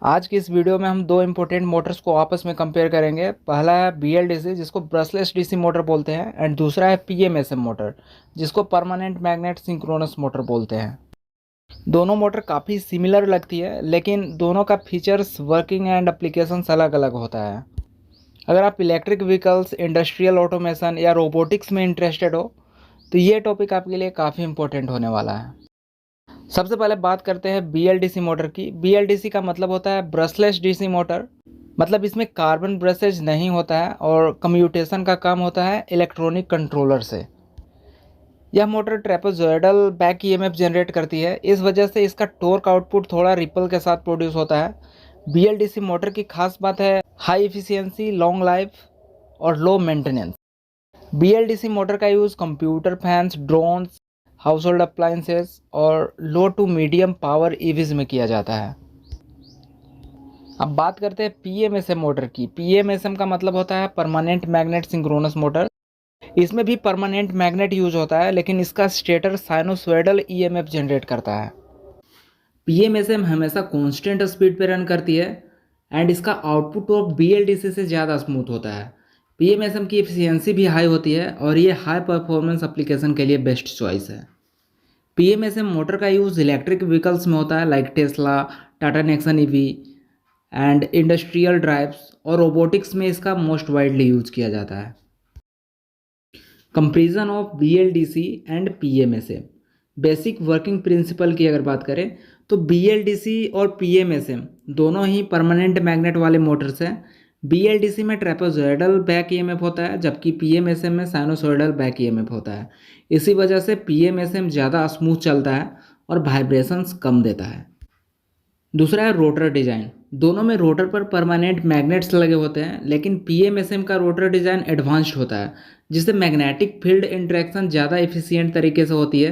आज की इस वीडियो में हम दो इम्पोर्टेंट मोटर्स को आपस में कंपेयर करेंगे। पहला है BLDC जिसको ब्रशलेस डीसी मोटर बोलते हैं एंड दूसरा है PMSM मोटर जिसको परमानेंट मैग्नेट सिंक्रोनस मोटर बोलते हैं। दोनों मोटर काफ़ी सिमिलर लगती है लेकिन दोनों का फीचर्स, वर्किंग एंड एप्लीकेशंस अलग अलग होता है। अगर आप इलेक्ट्रिक व्हीकल्स, इंडस्ट्रियल ऑटोमेशन या रोबोटिक्स में इंटरेस्टेड हो तो ये टॉपिक आपके लिए काफ़ी इंपॉर्टेंट होने वाला है। सबसे पहले बात करते हैं BLDC मोटर की। BLDC का मतलब होता है ब्रशलेस डीसी मोटर। मतलब इसमें कार्बन ब्रशेज नहीं होता है और कम्यूटेशन का काम होता है इलेक्ट्रॉनिक कंट्रोलर से। यह motor trapezoidal back EMF generate करती है, इस वजह से इसका टॉर्क आउटपुट थोड़ा रिपल के साथ प्रोड्यूस होता है। BLDC मोटर की खास बात है हाई एफिशिएंसी, लॉन्ग लाइफ और लो मेंटेनेंस। BLDC मोटर का use computer, fans, drones, house hold appliances और लो टू मीडियम पावर ईवीज में किया जाता है। अब बात करते हैं PMSM मोटर की। PMSM का मतलब होता है परमानेंट मैग्नेट सिंक्रोनस मोटर। इसमें भी परमानेंट मैग्नेट यूज होता है लेकिन इसका स्टेटर साइनोसॉइडल EMF जनरेट करता है। PMSM हमेशा कांस्टेंट स्पीड पे रन करती है एंड इसका आउटपुट ऑफ BLDC से ज़्यादा स्मूथ होता है। PMSM की एफिशिएंसी भी हाई होती है और ये हाई परफॉर्मेंस एप्लीकेशन के लिए बेस्ट चॉइस है। PMSM मोटर का यूज़ इलेक्ट्रिक व्हीकल्स में होता है like Tesla, Tata Nexon EV and industrial drives और रोबोटिक्स में इसका मोस्ट वाइडली यूज़ किया जाता है। Comparison of BLDC and PMSM। Basic working principle की अगर बात करें तो BLDC और PMSM दोनों ही परमानेंट मैग्नेट वाले मोटर्स हैं। BLDC में ट्रेपेजॉइडल बैक EMF होता है जबकि PMSM में साइनोसॉइडल बैक EMF होता है। इसी वजह से PMSM ज़्यादा स्मूथ चलता है और वाइब्रेशंस कम देता है। दूसरा है रोटर डिज़ाइन। दोनों में रोटर पर परमानेंट मैग्नेट्स लगे होते हैं लेकिन PMSM का रोटर डिज़ाइन एडवांस्ड होता है जिससे मैग्नेटिक फील्ड इंटरेक्शन ज़्यादा एफिशिएंट तरीके से होती है।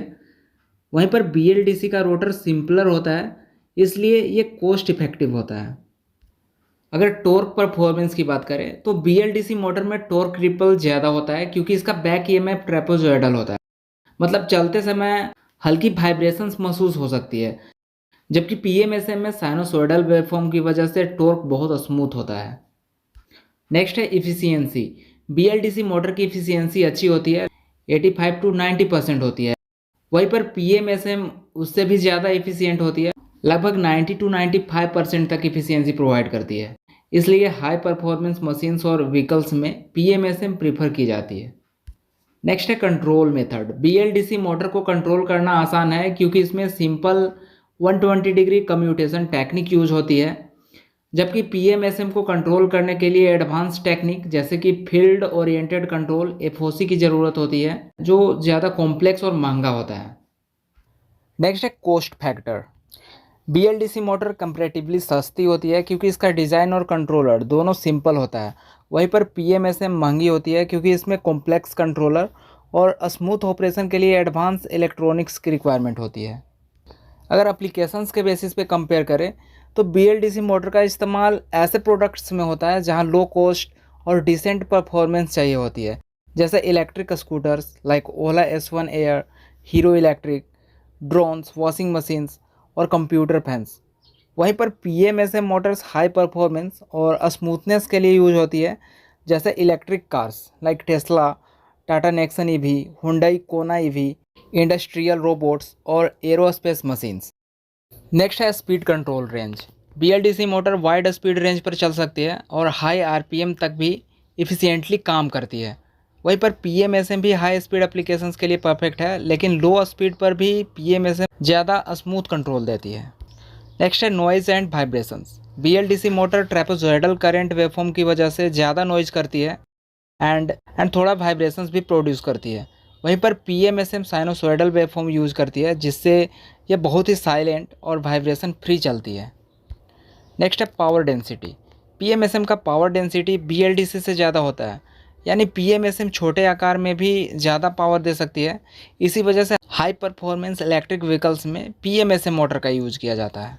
वहीं पर BLDC का रोटर सिंपलर होता है इसलिए ये कॉस्ट इफेक्टिव होता है। अगर टॉर्क परफॉर्मेंस की बात करें तो BLDC मोटर में टॉर्क रिपल ज़्यादा होता है क्योंकि इसका बैक EMF ट्रेपेजॉइडल होता है। मतलब चलते समय हल्की वाइब्रेशंस महसूस हो सकती है, जबकि PMSM में साइनोसॉइडल वेवफॉर्म की वजह से टॉर्क बहुत स्मूथ होता है। नेक्स्ट है इफिशियंसी। BLDC मोटर की इफिशियंसी अच्छी होती है, 85 to 90% होती है। वहीं पर PMSM उससे भी ज़्यादा इफिशियंट होती है, लगभग 90 to 95% तक इफिशियंसी प्रोवाइड करती है। इसलिए हाई परफॉर्मेंस मशीन्स और व्हीकल्स में PMSM प्रीफर की जाती है। नेक्स्ट है कंट्रोल मेथड। BLDC मोटर को कंट्रोल करना आसान है क्योंकि इसमें simple 120 degree commutation technique use होती है, जबकि PMSM को कंट्रोल करने के लिए एडवांस टेक्निक जैसे कि फील्ड ओरिएंटेड कंट्रोल FOC की ज़रूरत होती है जो ज़्यादा कॉम्प्लेक्स और महंगा होता है। नेक्स्ट है cost factor. BLDC motor comparatively सस्ती होती है क्योंकि इसका डिज़ाइन और कंट्रोलर दोनों सिंपल होता है। वहीं पर PMSM महंगी होती है क्योंकि इसमें कॉम्प्लेक्स कंट्रोलर और स्मूथ ऑपरेशन के लिए एडवांस इलेक्ट्रॉनिक्स की रिक्वायरमेंट होती है। अगर एप्लीकेशंस के बेसिस पे कंपेयर करें तो BLDC मोटर का इस्तेमाल ऐसे प्रोडक्ट्स में होता है जहां लो कॉस्ट और डिसेंट परफॉर्मेंस चाहिए होती है, जैसे इलेक्ट्रिक स्कूटर्स लाइक ओला S1 air, hero electric, drones, washing machines और कंप्यूटर फैंस। वहीं पर PMSM मोटर्स हाई परफॉर्मेंस और स्मूथनेस के लिए यूज होती है, जैसे electric cars like Tesla, Tata Nexon EV, Hyundai कोना ईवी, इंडस्ट्रियल रोबोट्स और एरोस्पेस मशीन्स। नेक्स्ट है speed control range. BLDC motor wide speed range पर चल सकती है और हाई RPM तक भी इफ़िशिएंटली काम करती है। वहीं पर PMSM भी हाई स्पीड एप्लीकेशंस के लिए परफेक्ट है लेकिन लो स्पीड पर भी PMSM ज़्यादा स्मूथ कंट्रोल देती है। नेक्स्ट है noise and vibrations. BLDC motor trapezoidal current waveform की वजह से ज़्यादा नॉइज़ करती है एंड थोड़ा वाइब्रेशंस भी प्रोड्यूस करती है। वहीं पर PMSM साइनोसॉइडल वेवफॉर्म यूज़ करती है जिससे यह बहुत ही साइलेंट और वाइब्रेशन फ्री चलती है। नेक्स्ट है पावर डेंसिटी। PMSM का पावर डेंसिटी BLDC से ज़्यादा होता है, यानी PMSM छोटे आकार में भी ज़्यादा पावर दे सकती है। इसी वजह से हाई परफॉर्मेंस इलेक्ट्रिक व्हीकल्स में PMSM मोटर का यूज़ किया जाता है।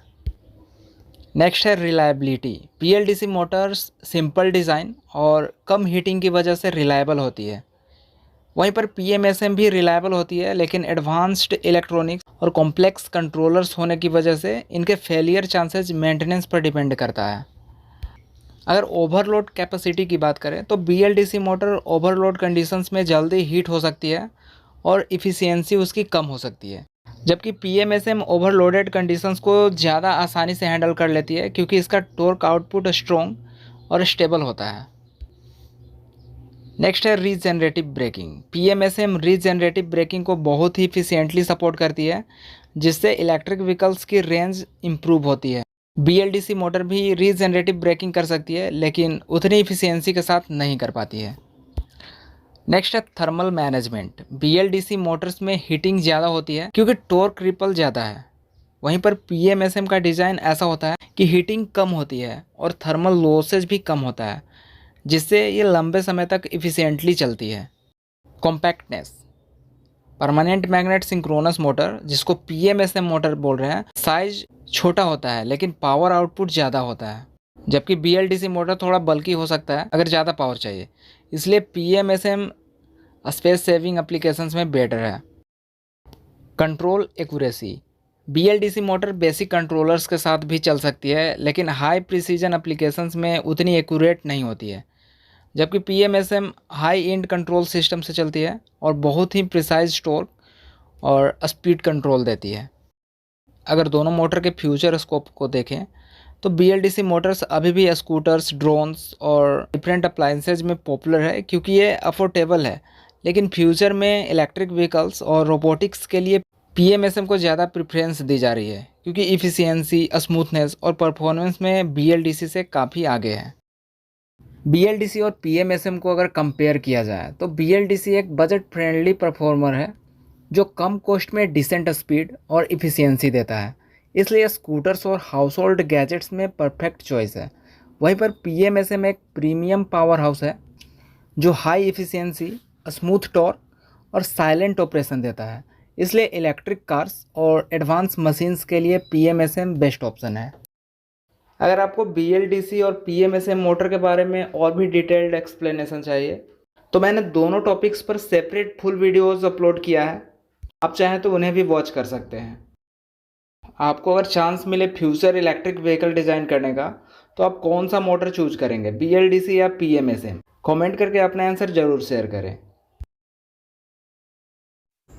नेक्स्ट है reliability. BLDC Motors simple design और कम हीटिंग की वजह से रिलायबल होती है। वहीं पर PMSM भी रिलायबल होती है, लेकिन एडवांस्ड इलेक्ट्रॉनिक्स और कॉम्प्लेक्स कंट्रोलर्स होने की वजह से इनके फेलियर चांसेस मेंटेनेंस पर डिपेंड करता है। अगर ओवरलोड कैपेसिटी की बात करें तो BLDC मोटर ओवरलोड कंडीशंस में जल्दी हीट हो सकती है और इफ़िशियंसी उसकी कम हो सकती है, जबकि PMSM ओवरलोडेड कंडीशंस को ज़्यादा आसानी से हैंडल कर लेती है क्योंकि इसका टॉर्क आउटपुट स्ट्रॉन्ग और स्टेबल होता है। नेक्स्ट है regenerative braking. PMSM regenerative braking को बहुत ही इफिशियंटली सपोर्ट करती है, जिससे इलेक्ट्रिक व्हीकल्स की रेंज इम्प्रूव होती है। BLDC मोटर भी रीजनरेटिव ब्रेकिंग कर सकती है, लेकिन उतनी इफिशियंसी के साथ नहीं कर पाती है। नेक्स्ट है थर्मल मैनेजमेंट। BLDC मोटर्स में हीटिंग ज़्यादा होती है क्योंकि टॉर्क रिपल ज़्यादा है। वहीं पर PMSM का डिज़ाइन ऐसा होता है कि हीटिंग कम होती है और थर्मल लॉसेज भी कम होता है, जिससे ये लंबे समय तक इफ़िशियंटली चलती है। Compactness. Permanent magnet synchronous motor, जिसको PMSM मोटर बोल रहे हैं, साइज छोटा होता है लेकिन पावर आउटपुट ज़्यादा होता है, जबकि BLDC मोटर थोड़ा बल्की हो सकता है अगर ज़्यादा पावर चाहिए। इसलिए PMSM स्पेस सेविंग एप्लीकेशंस में बेटर है। Control accuracy. BLDC motor basic controllers के साथ भी चल सकती है, लेकिन हाई प्रिसीजन एप्लीकेशंस में उतनी एक्यूरेट नहीं होती है, जबकि PMSM high and control system से चलती है और बहुत ही प्रिसाइज टॉर्क और स्पीड कंट्रोल देती है। अगर दोनों मोटर के फ्यूचर स्कोप को देखें तो BLDC मोटर्स अभी भी स्कूटर्स, ड्रोन्स और डिफरेंट अप्लाइंसेज में पॉपुलर है क्योंकि ये अफोर्डेबल है, लेकिन फ्यूचर में इलेक्ट्रिक व्हीकल्स और रोबोटिक्स के लिए PMSM को ज़्यादा प्रेफरेंस दी जा रही है क्योंकि इफ़िशियंसी, स्मूथनेस और परफॉर्मेंस में BLDC से काफ़ी आगे है। BLDC और PMSM को अगर कंपेयर किया जाए तो BLDC एक बजट फ्रेंडली परफॉर्मर है जो कम कॉस्ट में डिसेंट स्पीड और इफ़िशियंसी देता है, इसलिए स्कूटर्स और हाउस होल्ड गैजेट्स में परफेक्ट चॉइस है। वहीं पर PMSM एक प्रीमियम पावर हाउस है जो हाई इफ़िशियंसी, स्मूथ टॉर्क और साइलेंट ऑपरेशन देता है, इसलिए इलेक्ट्रिक कार्स और एडवांस मशीन्स के लिए PMSM बेस्ट ऑप्शन है। अगर आपको BLDC और PMSM मोटर के बारे में और भी डिटेल्ड एक्सप्लेनेशन चाहिए तो मैंने दोनों टॉपिक्स पर सेपरेट फुल वीडियोस अपलोड किया है, आप चाहें तो उन्हें भी वॉच कर सकते हैं। आपको अगर चांस मिले फ्यूचर इलेक्ट्रिक व्हीकल डिज़ाइन करने का तो आप कौन सा मोटर चूज करेंगे, BLDC या PMSM? कमेंट करके अपना आंसर ज़रूर शेयर करें।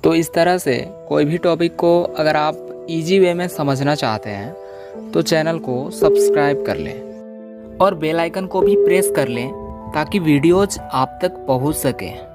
तो इस तरह से कोई भी टॉपिक को अगर आप इजी वे में समझना चाहते हैं तो चैनल को सब्सक्राइब कर लें और बेल आइकन को भी प्रेस कर लें ताकि वीडियोज आप तक पहुंच सकें।